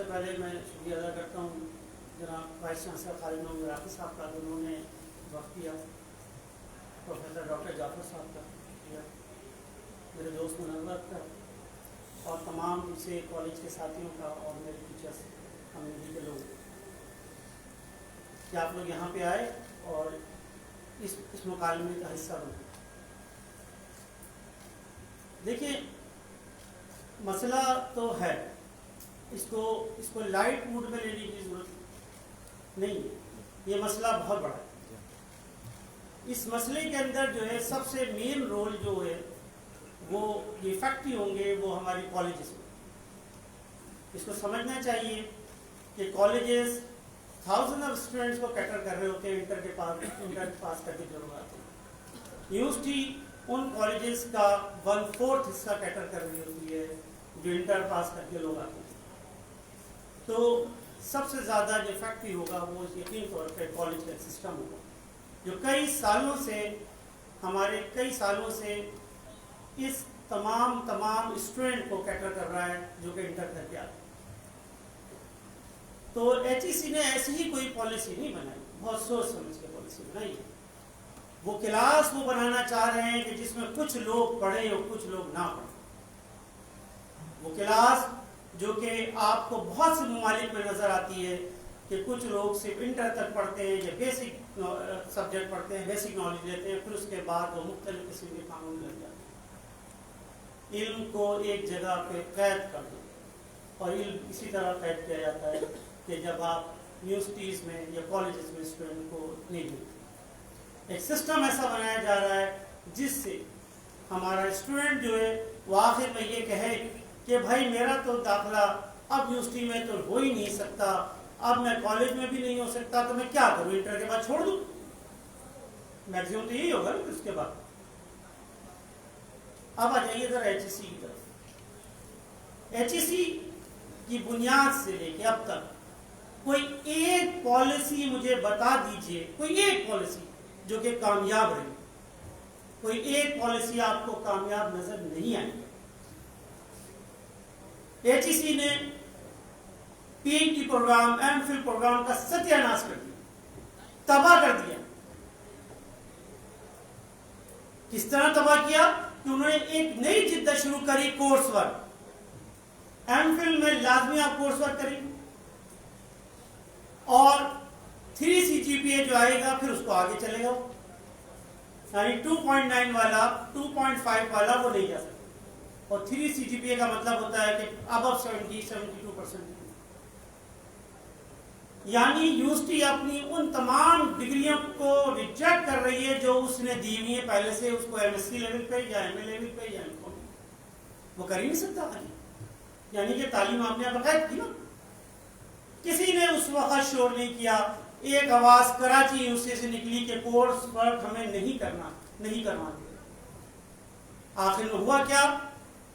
پہلے میں شکریہ ادا کرتا ہوں جناب وائس چانسلر خالد محمد راقی صاحب کا، انہوں نے وقت دیا، پروفیسر ڈاکٹر جعفر صاحب کا، میرے دوست منور کا، اور تمام دوسرے کالج کے ساتھیوں کا، اور میرے ٹیچرس کمیونٹی کے لوگ کہ آپ لوگ یہاں پہ آئے اور اس مکالمے کا حصہ بنے۔ دیکھیے مسئلہ تو ہے، اس کو لائٹ موڈ میں لینے کی ضرورت نہیں ہے، یہ مسئلہ بہت بڑا ہے۔ اس مسئلے کے اندر جو ہے سب سے مین رول جو ہے وہ یہ افیکٹو ہوں گے وہ ہماری کالجز میں۔ اس کو سمجھنا چاہیے کہ کالجز تھاؤزنڈ آف اسٹوڈنٹس کو کیٹر کر رہے ہوتے ہیں، انٹر پاس کر کے جو لوگ آتے ہیں۔ یونیورسٹی ان کالجز کا 1/4 حصہ کیٹر کر رہی ہوتی ہے جو انٹر پاس کر کے لوگ آتے ہیں۔ تو سب سے زیادہ جو افیکٹو ہوگا وہ یقین طور پہ کالج کا سسٹم ہوگا، جو کئی سالوں سے اس تمام اسٹوڈنٹ کو کیٹر کر رہا ہے جو کہ انٹر کر کے آتے ہیں۔ تو ایچ ای سی نے ایسی ہی کوئی پالیسی نہیں بنائی، بہت سوچ سمجھ کے پالیسی بنائی ہے۔ وہ کلاس وہ بنانا چاہ رہے ہیں کہ جس میں کچھ لوگ پڑھیں اور کچھ لوگ نہ پڑھیں۔ وہ کلاس جو کہ آپ کو بہت سے ممالک میں نظر آتی ہے کہ کچھ لوگ صرف انٹر تک پڑھتے ہیں یا بیسک سبجیکٹ پڑھتے ہیں، بیسک نالج لیتے ہیں، پھر اس کے بعد وہ مختلف قسم کے قانون لگ جاتے ہیں۔ علم کو ایک جگہ پہ قید کر دو، اور علم اسی طرح قید کیا جاتا ہے کہ جب آپ یونیورسٹیز میں یا کالجز میں اسٹوڈنٹ کو نہیں ملتے۔ ایک سسٹم ایسا بنایا جا رہا ہے جس سے ہمارا اسٹوڈنٹ جو ہے وہ آخر میں یہ کہے کہ بھائی میرا تو داخلہ اب یونیورسٹی میں تو ہو ہی نہیں سکتا، اب میں کالج میں بھی نہیں ہو سکتا، تو میں کیا کروں، انٹر کے بعد چھوڑ دوں؟ میکسیمم تو یہی ہوگا نا اس کے بعد۔ اب آ جائیے ذرا ایچ ای سی کی طرف۔ ایچ ای سی کی بنیاد سے لے کے اب تک کوئی ایک پالیسی مجھے بتا دیجئے، کوئی ایک پالیسی جو کہ کامیاب رہی، کوئی ایک پالیسی آپ کو کامیاب نظر نہیں آئی۔ ایچ ای سی نے P H D program, M Phil program کا ستیہ ناش کر دیا، تباہ کر دیا۔ کس طرح تباہ کیا کہ انہوں نے ایک نئی جدت شروع کری، کورس ورک۔ ایم فل میں لازمی آپ کورس ورک کریں، اور 3 CGPA جو آئے گا پھر اس کو آگے چلے گا، یعنی 2.9 والا 2.5 والا وہ نہیں جا سکتا، اور 3 CGPA کا مطلب ہوتا ہے کہ ابو 72%۔ یعنی یونیورسٹی اپنی ان تمام ڈگریوں کو ریجیکٹ کر رہی ہے جو اس نے دی ہوئی ہے پہلے سے، اس کو ایم ایس سی لیول پہ یا ایم اے لیول پہ یا وہ کر ہی نہیں سکتا۔ یعنی کہ تعلیم آپ نے بقید کی نا، کسی نے اس وقت شور نہیں کیا، ایک آواز کراچی یونیورسٹی سے نکلی کہ کورس ورک ہمیں نہیں کرنا دیا۔ آخر میں ہوا کیا،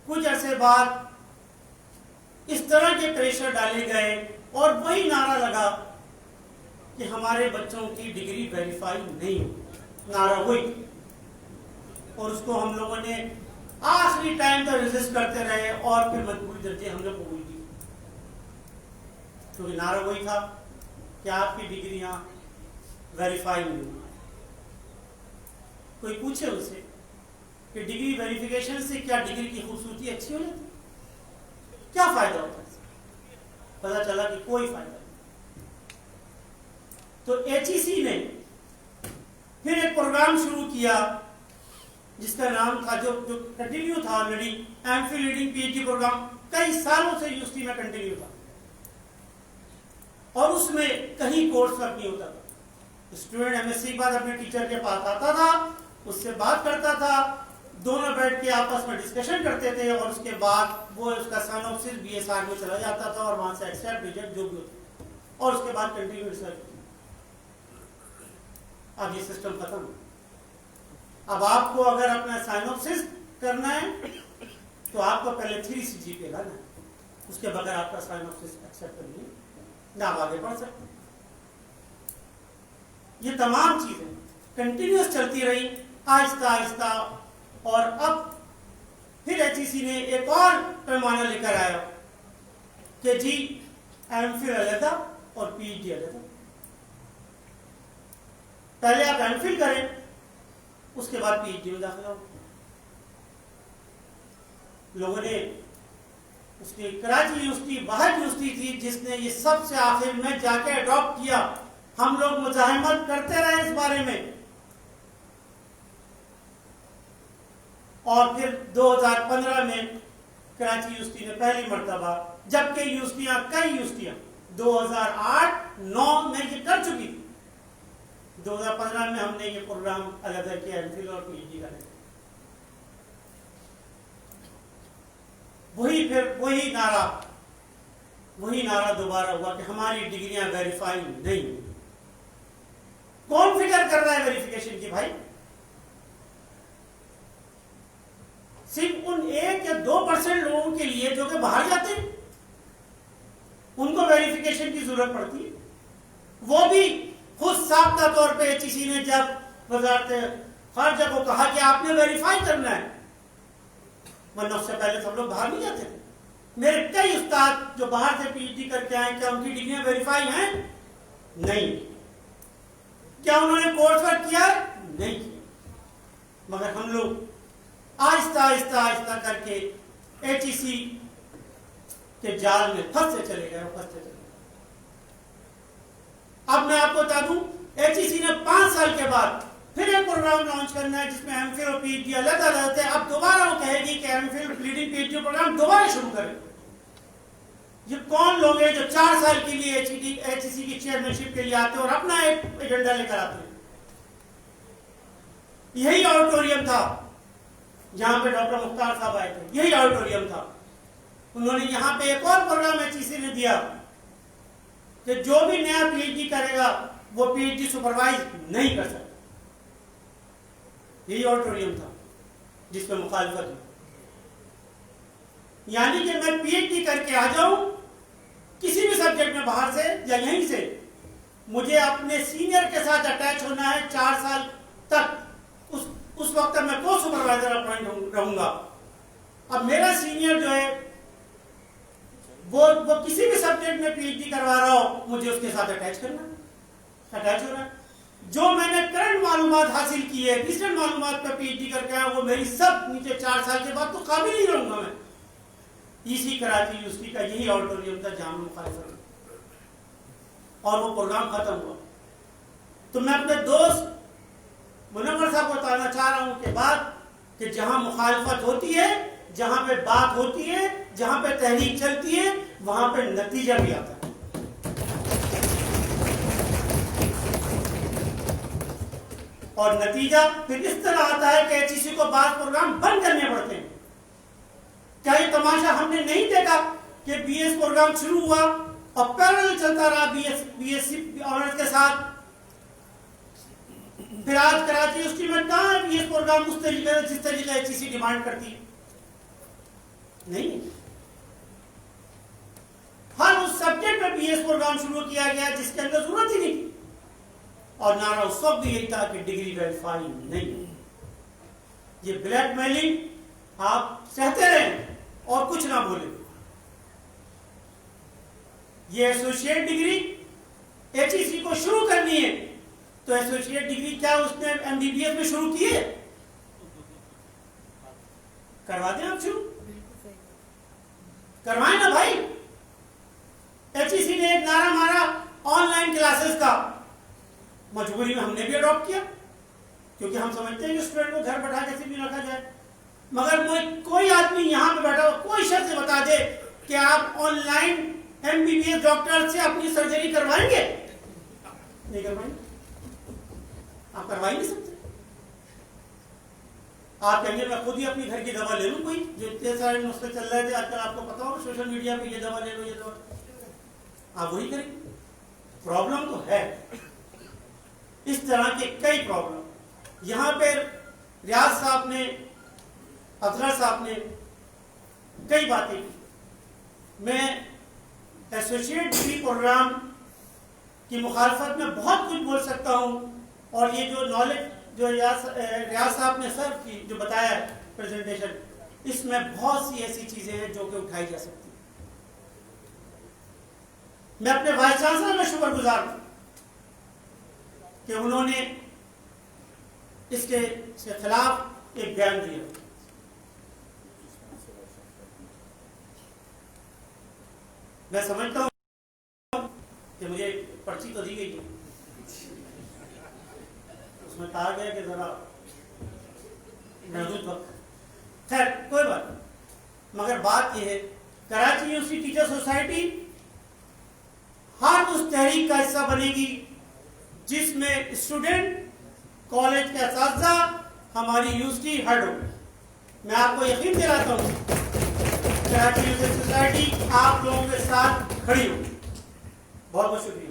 کچھ عرصے بعد اس طرح کے پریشر ڈالے گئے اور وہی نعرہ لگا کہ ہمارے بچوں کی ڈگری ویریفائی نہیں ہو، نعرہ وہی، اور اس کو ہم لوگوں نے آخری ٹائم تک ریزسٹ کرتے رہے اور پھر مجبوری درجے ہم نے قبول کی، کیونکہ نعرہ وہی تھا کہ آپ کی ڈگریاں ویریفائی نہیں ہوئی۔ کوئی پوچھے ان سے کہ ڈگری ویریفیکیشن سے کیا ڈگری کی خوبصورتی اچھی ہو جاتی، کیا فائدہ ہوتا ہے؟ پتا چلا کہ کوئی فائدہ نہیں۔ تو ایچ ای سی نے پھر ایک پروگرام شروع کیا جس کا نام تھا، جو کنٹینیو تھا already, M Phil leading P H D program, کئی سالوں سے یونیورسٹی میں کنٹینیو تھا، اور اس میں کہیں کورس ورک نہیں ہوتا تھا۔ اسٹوڈنٹ ایم ایس سی کے بعد اپنے ٹیچر کے پاس آتا تھا، اس سے بات کرتا تھا، دونوں بیٹھ کے آپس میں ڈسکشن کرتے تھے، اور اس کے بعد وہ اس کا سائنوپسس بی ایس آر میں چلا جاتا تھا، اور وہاں سے ایکسپٹ ریجیکٹ جو بھی ہوتا، اور اس کے بعد کنٹینیو ریسرچ۔ اب یہ سسٹم ختم۔ اب آپ کو اگر اپنا سائنوپسس کرنا ہے تو آپ کو پہلے 3 CGPA لانا ہے، اس کے بغیر آپ کا سائنوپسس ایکسپٹ کرنی ہے نہ آپ آگے بڑھ سکتے۔ یہ تمام چیزیں کنٹینیوس چلتی رہی آہستہ آہستہ، اور اب پھر ایچ ای سی نے ایک اور پیمانہ لے کر آیا کہ جی ایم فل علیحدہ اور پی ایچ ڈی علیحدہ. پہلے آپ ایم فل کریں, اس کے بعد پی ایچ ڈی میں داخلہ ہو. لوگوں نے اس کی کراچی یونیورسٹی واحد یونیورسٹی تھی جس نے یہ سب سے آخر میں جا کے اڈاپٹ کیا. ہم لوگ مزاحمت کرتے رہے اس بارے میں, اور پھر 2015 میں کراچی یونیورسٹی نے پہلی مرتبہ, جبکہ یونیورسٹیاں کئی یونیورسٹیاں 2008-9 میں یہ کر چکی تھی, 2015 میں ہم نے یہ پروگرام علیحدہ کیا, ایم فل اور پی ایچ ڈی کا. وہی نعرہ دوبارہ ہوا کہ ہماری ڈگریاں ویریفائی نہیں. کون فکر کر رہا ہے ویریفیکیشن کی بھائی؟ صرف ان 1 یا 2% لوگوں کے لیے جو کہ باہر جاتے ہیں ان کو ویریفیکیشن کی ضرورت پڑتی ہے. وہ بھی خود ساختہ طور پہ ایچ ای سی نے جب وزارت خارجہ کو کہا کہ آپ نے ویریفائی کرنا ہے, ورنہ اس سے پہلے سب لوگ باہر نہیں جاتے تھے. میرے کئی استاد جو باہر سے پی ایچ ڈی کر کے آئے, کیا ان کی ڈگریاں ویریفائی ہیں؟ نہیں. کیا انہوں نے کورس ورک کیا؟ نہیں کیا. مگر ہم لوگ آہستہ آہستہ کر کے ایچ ای سی کے جال میں پھنستے چلے گئے. اب میں آپ کو بتا دوں, ایچ ای سی نے 5 سال کے بعد پھر ایک پروگرام لانچ کرنا ہے جس میں ایم فل اور پی ایچ ڈی علیحدہ رہتے ہیں. اب دوبارہ وہ کہے گی کہ M Phil leading P H D program دوبارہ شروع کریں. یہ کون لوگ ہیں جو 4 سال کے لیے ایچ ای سی کی چیئرمین کے لیے آتے ہیں اور اپنا ایک ایجنڈا لے کر آتے ہیں؟ یہی آڈیٹوریم تھا جہاں پہ ڈاکٹر مختار صاحب آئے تھے, یہی آڈیٹوریم تھا. انہوں نے یہاں پہ ایک اور پروگرام ایچ ای سی نے دیا کہ جو بھی نیا پی ایچ ڈی کرے گا وہ پی ایچ ڈی سپروائز نہیں کر سکتا. یہی آڈیٹوریم تھا جس پہ مخالفت ہوئی. یعنی کہ میں پی ایچ ڈی کر کے آ جاؤں کسی بھی سبجیکٹ میں باہر سے یا یہیں سے, مجھے اپنے سینئر کے ساتھ اٹیچ ہونا ہے 4 سال تک. اس وقت تک میں کو سپروائزر اپوائنٹ رہوں گا. اب میرا سینئر جو ہے وہ کسی بھی سبجیکٹ میں پی ایچ ڈی کروا رہا ہو, مجھے اس کے ساتھ اٹیچ ہونا ہے. جو میں نے کرنٹ معلومات حاصل کی ہے, ریسنٹ معلومات پہ پی ایچ ڈی کر کے آیا, وہ میری سب نیچے 4 سال کے بعد تو قابل ہی رہوں گا میں. اسی کراچی یونیورسٹی کا یہی آڈیٹوریم تھا جہاں مخالفت, اور وہ پروگرام ختم ہوا. تو میں اپنے دوست منور صاحب کو بتانا چاہ رہا ہوں کہ بات کہ جہاں مخالفت ہوتی ہے, جہاں پہ بات ہوتی ہے, جہاں پہ تحریک چلتی ہے, وہاں پہ نتیجہ بھی آتا ہے. اور نتیجہ پھر اس طرح آتا ہے کہ ایچ ای سی کو بعض پروگرام بند کرنے پڑتے ہیں. کیا یہ تماشا ہم نے نہیں دیکھا کہ بی ایس پروگرام شروع ہوا اور پیرل چلتا رہا بی ایس سی آنرز کے ساتھ؟ پھر آج کراچی یونیورسٹی میں کہاں ہے بی ایس پروگرام اس طریقے جس طریقے ایچ ای سی ڈیمانڈ کرتی ہے؟ نہیں. ہر اس سبجیکٹ میں بی ایس پروگرام شروع کیا گیا جس کے اندر ضرورت ہی نہیں تھی, اور نعرہ اس وقت بھی یہی تھا کہ ڈگری ویریفائی نہیں. یہ بلیک میلنگ آپ سہتے رہیں اور کچھ نہ بولیں. یہ ایسوسیٹ ڈگری ایچ ای سی کو شروع کرنی ہے تو ایسوسیٹ ڈگری کیا اس نے ایم بی بی ایس میں شروع کی ہے؟ کروا دیں آپ, شروع کروائیں نا بھائی. ایچ ای سی نے ایک نعرہ مارا آن لائن کلاسز کا, مجبوری میں ہم نے بھی اڈاپٹ کیا کیونکہ ہم سمجھتے ہیں کہ اسٹوڈنٹ کو گھر بیٹھا کیسے بھی رکھا جائے. مگر کوئی آدمی یہاں پہ بیٹھا ہو, کوئی شخص بتا دے کہ آپ online M B B S doctor سے اپنی سرجری کروائیں گے؟ نہیں کروائیں گے. آپ کروا ہی نہیں سکتے. آپ کہیں گے میں خود ہی اپنی گھر کی دوا لے لوں, کوئی جو اتنے سارے نسخے چل رہے تھے آج کل آپ کو پتا ہوگا سوشل میڈیا پہ, یہ دوا لے لو, یہ دوا, آپ وہی کریں گے. پرابلم تو ہے, اس طرح کے کئی پرابلم. یہاں پہ ریاض صاحب نے, اظہر صاحب نے کئی باتیں کی. میں ایسوسیٹ ڈگری پروگرام کی مخالفت میں بہت کچھ بول سکتا ہوں, اور یہ جو نالج جو ریاض صاحب نے سرو کی, جو بتایا ہے پریزنٹیشن, اس میں بہت سی ایسی چیزیں ہیں جو کہ اٹھائی جا سکتی ہیں. میں اپنے وائس چانسلر میں شکر گزار ہوں کہ انہوں نے اس کے خلاف ایک بیان دیا. میں سمجھتا ہوں کہ مجھے پرچی تو دی گئی ہے، اس میں کہا گیا کہ ذرا محدود وقت. خیر کوئی بات نہیں، مگر بات یہ ہے کراچی یونیورسٹی ٹیچر سوسائٹی ہر اس تحریک کا حصہ بنے گی جس میں اسٹوڈنٹ، کالج کے اساتذہ، ہماری یونیورسٹی ہیڈ ہو. میں آپ کو یقین دلاتا ہوں کراچی یونیورسٹی سوسائٹی آپ لوگوں کے ساتھ کھڑی ہو. بہت بہت شکریہ.